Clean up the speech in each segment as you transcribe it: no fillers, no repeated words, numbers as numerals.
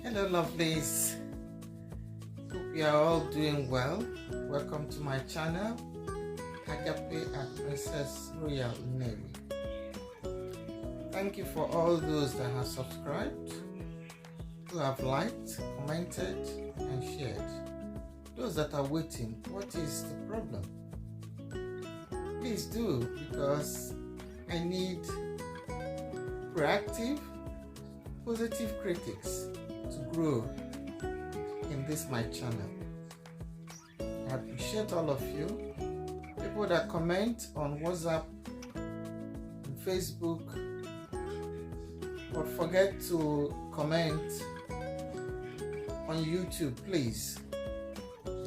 Hello, lovelies. Hope you are all doing well. Welcome to my channel, Agape and Princess Royal Navy. Thank you for all those that have subscribed, who have liked, commented, and shared. Those that are waiting, what is the problem? Please do, because I need proactive, positive critics to grow in this my channel. I appreciate all of you. People that comment on WhatsApp and Facebook, but forget to comment on YouTube, please.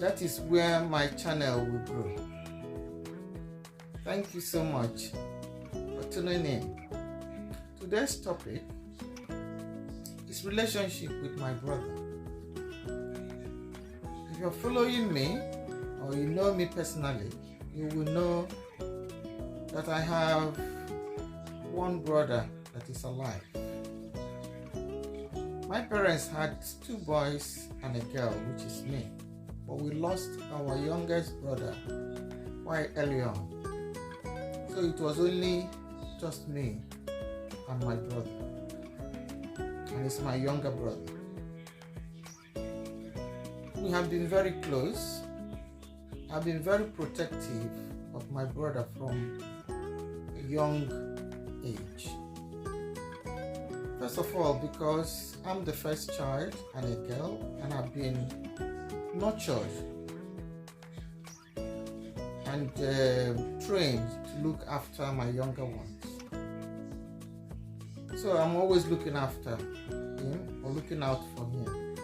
That is where my channel will grow. Thank you so much for tuning in. Today's topic is relationship with my brother. If you're following me or you know me personally, you will know that I have one brother that is alive. My parents had two boys and a girl, which is me, but we lost our youngest brother quite early on. So it was only just me and my brother, and it's my younger brother. We have been very close. I've been very protective of my brother from a young age. First of all, because I'm the first child and a girl, and I've been nurtured and trained to look after my younger ones. So I'm always looking after him or looking out for him.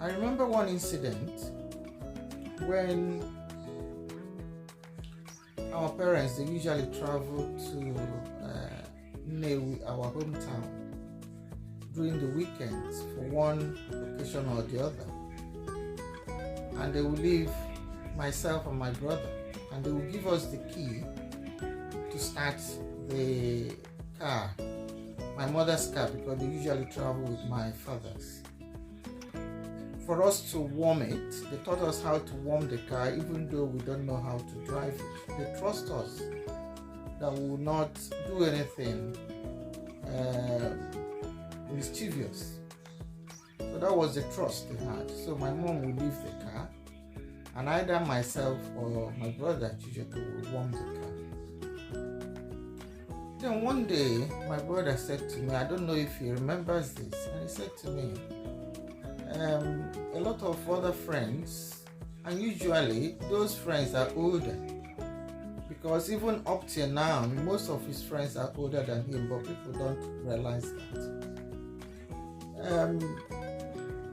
I remember one incident when our parents, they usually travel to Nnewi, our hometown, during the weekends for one occasion or the other. And they will leave myself and my brother, and they will give us the key to start the car, my mother's car, because they usually travel with my father's. For us to warm it, they taught us how to warm the car, even though we don't know how to drive it. They trust us that we will not do anything mischievous. So that was the trust they had. So my mom would leave the car, and either myself or my brother usually would warm the car. Then one day, my brother said to me, I don't know if he remembers this, and he said to me, a lot of other friends, and usually those friends are older, because even up till now, most of his friends are older than him, but people don't realize that.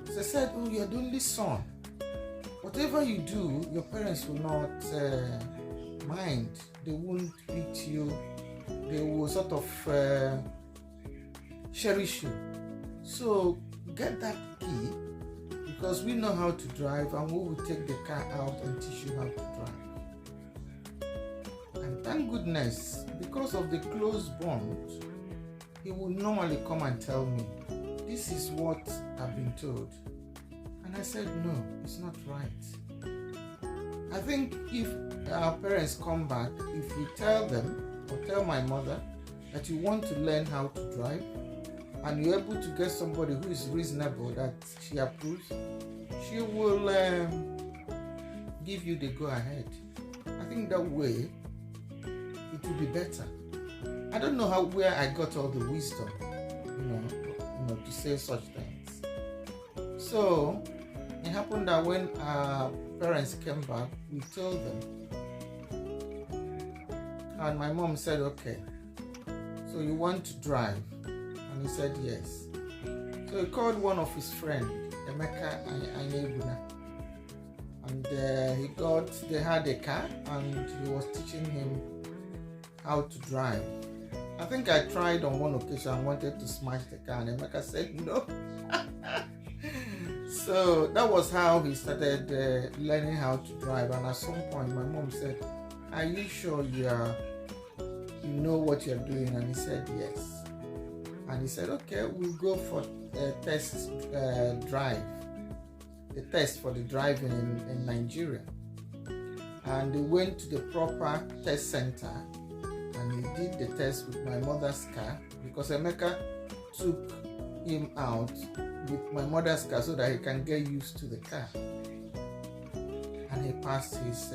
So they said, oh, you're the only son. Whatever you do, your parents will not mind. They won't beat you. They will sort of cherish you. So get that key, because we know how to drive, and we will take the car out and teach you how to drive. And thank goodness, because of the close bond, he would normally come and tell me, this is what I've been told. And I said, no, it's not right. I think if our parents come back, if we tell them, or tell my mother, that you want to learn how to drive, and you're able to get somebody who is reasonable, that she approves, she will give you the go ahead. I think that way it will be better. I don't know where I got all the wisdom, to say such things. So it happened that when our parents came back, we told them, and my mom said, okay, so you want to drive? And he said yes. So he called one of his friends, Emeka Anyebuna, and they had a car, and he was teaching him how to drive. I think I tried on one occasion and wanted to smash the car, and Emeka said no. So that was how he started learning how to drive. And at some point, my mom said, are you sure you know what you're doing? And he said yes. And he said, okay, we'll go for a test drive, the test for the driving in Nigeria. And he went to the proper test center and he did the test with my mother's car, because Emeka took him out with my mother's car so that he can get used to the car. And he passed his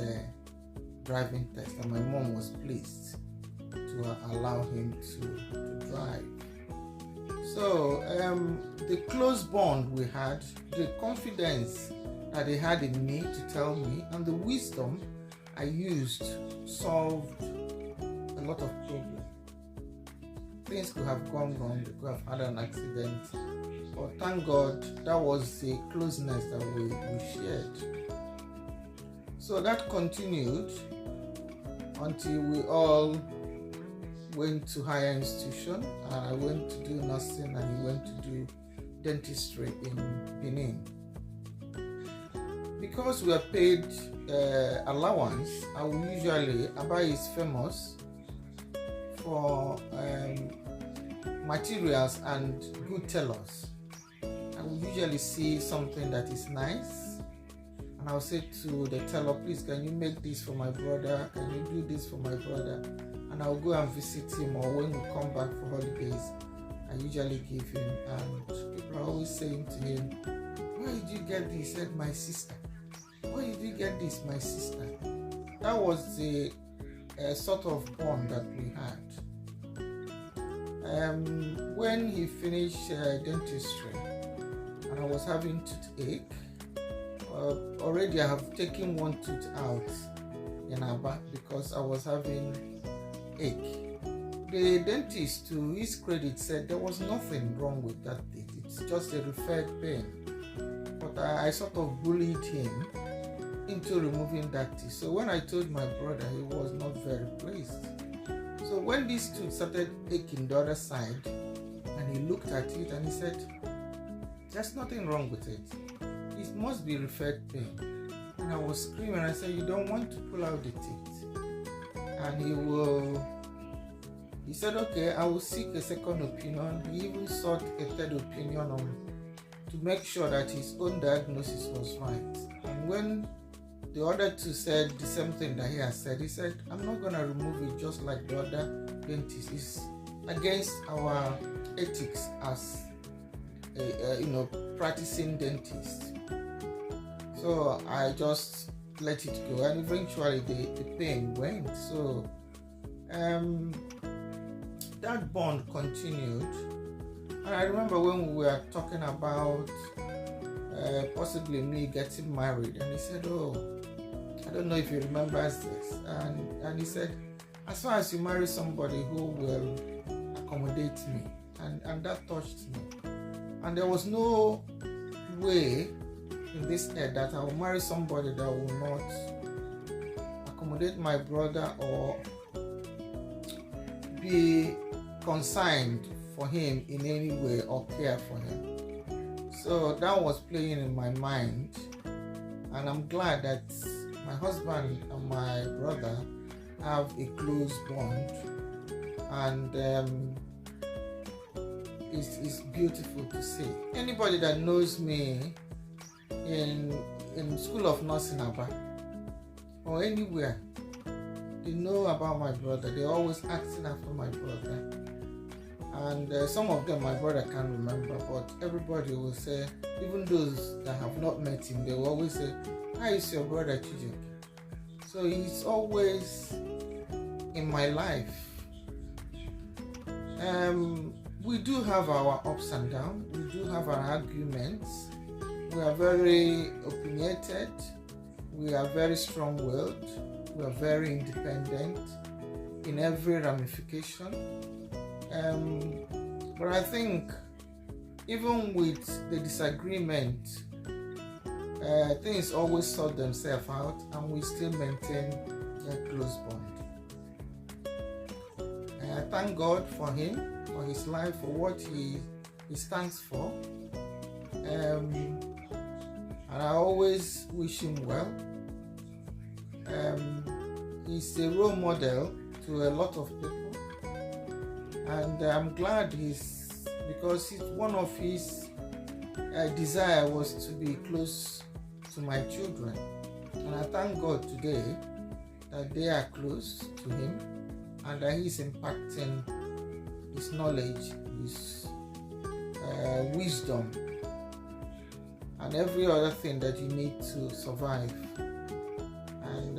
driving test, and my mom was pleased to allow him to drive. So the close bond we had, the confidence that they had in me to tell me, and the wisdom I used solved a lot of problems. Things could have gone wrong, they could have had an accident, but thank God that was the closeness that we shared. So that continued until we all went to higher institution, and I went to do nursing and he went to do dentistry in Benin. Because we are paid allowance, I will usually, Aba is famous for materials and good tailors. I will usually see something that is nice, and I'll say to the tailor, please, can you make this for my brother? Can you do this for my brother? And I'll go and visit him, or when we come back for holidays, I usually give him, and people are always saying to him, where did you get this? He said, my sister. Where did you get this? My sister. That was the sort of bond that we had. When he finished dentistry and I was having toothache, already I have taken one tooth out in Aba because I was having ache. The dentist, to his credit, said there was nothing wrong with that teeth. It's just a referred pain. But I sort of bullied him into removing that teeth. So when I told my brother, he was not very pleased. So when this tooth started aching the other side, and he looked at it and he said, there's nothing wrong with it. It must be referred pain. And I was screaming. I said, you don't want to pull out the teeth. And he said, okay, I will seek a second opinion. He even sought a third opinion to make sure that his own diagnosis was right. And when the other two said the same thing that he has said, he said, I'm not going to remove it just like the other dentist. It's against our ethics as practicing dentist. So I just let it go, and eventually the pain went. So that bond continued. And I remember when we were talking about possibly me getting married, and he said, oh, I don't know if he remembers this, and he said, as far as you marry somebody who will accommodate me, and that touched me. And there was no way in this earth that I will marry somebody that will not accommodate my brother or be concerned for him in any way or care for him. So that was playing in my mind, and I'm glad that my husband and my brother have a close bond, and it's beautiful to see. Anybody that knows me in School of Nursing Aba or anywhere, they know about my brother. They're always asking after my brother. And some of them my brother can't remember, but everybody will say, even those that have not met him, they will always say, how is your brother Chijioke? So he's always in my life. We do have our ups and downs. We do have our arguments. We are very opinionated. We are very strong-willed. We are very independent in every ramification. But I think even with the disagreement, things always sort themselves out, and we still maintain a close bond. I thank God for him, for his life, for what he stands for. And I always wish him well. He's a role model to a lot of people, and I'm glad he's because one of his desire was to be close to my children. And I thank God today that they are close to him and that he's impacting his knowledge, his wisdom, and every other thing that you need to survive. And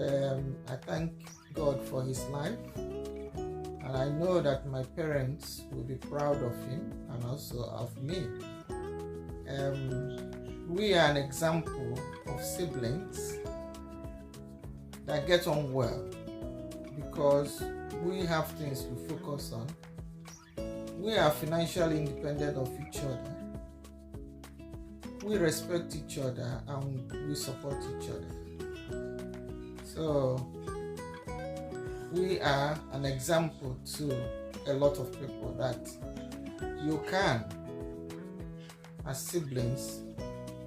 I thank God for his life, and I know that my parents will be proud of him and also of me. We are an example of siblings that get on well because we have things we focus on. We are financially independent of each other. We respect each other and we support each other. So we are an example to a lot of people that you can, as siblings,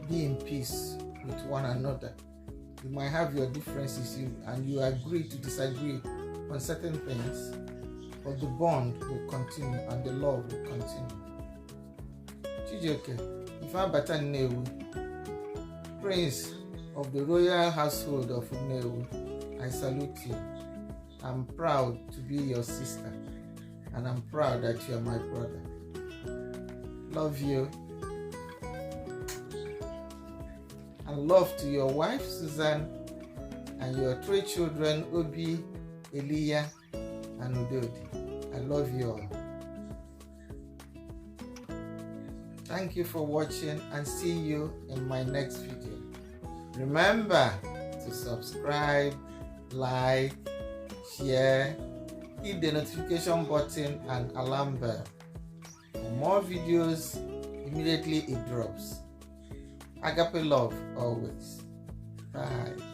be in peace with one another. You might have your differences and you agree to disagree on certain things, but the bond will continue and the love will continue. Chijioke, Ifeabata Nnewi, Prince of the royal household of Nnewi, I salute you. I'm proud to be your sister, and I'm proud that you are my brother. Love you. And love to your wife, Susan, and your 3 children, Obi, Elia, and Udodi. I love you all. Thank you for watching, and see you in my next video. Remember to subscribe, like, share, hit the notification button and alarm bell. For more videos, immediately it drops. Agape love always. Bye.